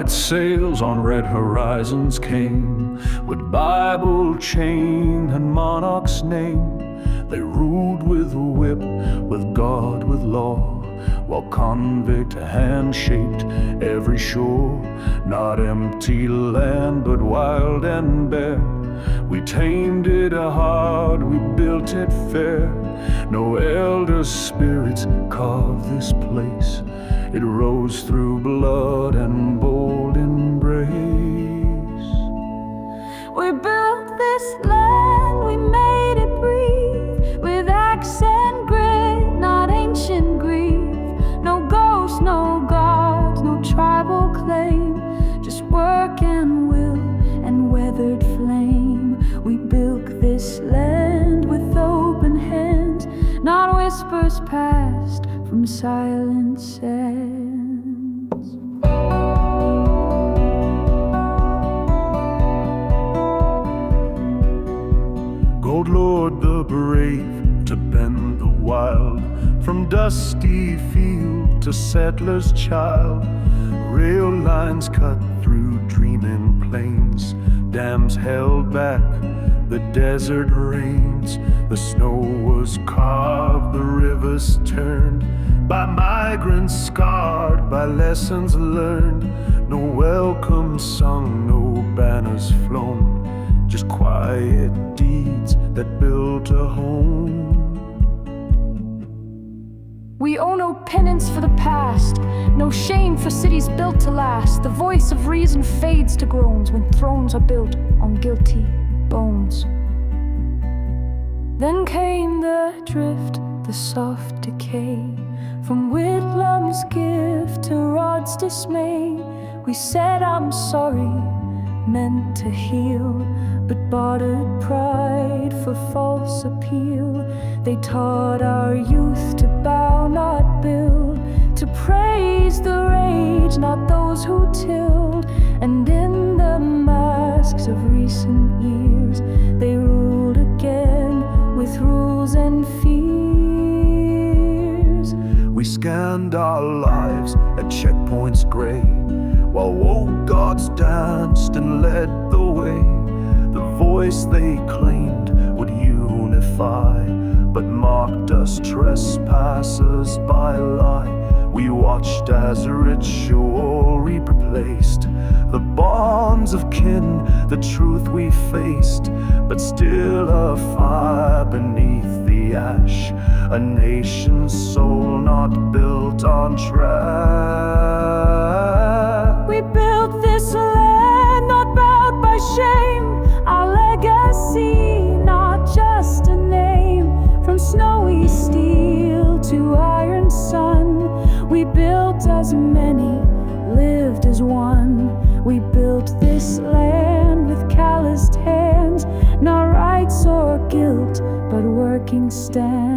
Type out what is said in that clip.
white sails on red horizons came, with Bible chain and monarch's name. They ruled with a whip, with God, with law, while convict hand shaped every shore. Not empty land, but wild and bare. We tamed it hard, we built it fair. No elder spirits carved this place. It rose through blood and bold embrace. We built this land, we made it breathe, with axe and grit, not ancient grief. No ghosts, no gods, no tribal claim, just work and will and weathered flame. We built this land with open hands, not whispers passed from silent sands. Gold Lord the brave to bend the wild, from dusty field to settler's child. Rail lines cut through dreaming plains, dams held back the desert rains. The snow was carved, the rivers turned, by migrants scarred, by lessons learned. No welcome sung, no banners flown, just quiet deeds that built a home. We owe no penance for the past, no shame for cities built to last. The voice of reason fades to groans when thrones are built on guilty bones. Then came the drift, the soft decay, from Whitlam's gift to Rod's dismay. We said I'm sorry, meant to heal, but bartered pride for false appeal. They taught our youth to bow, not build, to praise the rage, not those who tilled. And in the masks of recent years, they ruled again with rules and fears. We scanned our lives at checkpoints gray, while woke gods danced and led the way. The voice they claimed would unify, but marked us trespassers by lie. We watched as ritual replaced the bonds of kin, the truth we faced, but still a fire beneath the ash, a nation's soul not built on trash. We built this land, not bowed by shame, our legacy, not just a name. From snowy steel to iron sun, we built as many, lived as one. We built this land with calloused hands, not rights or guilt, but working stands.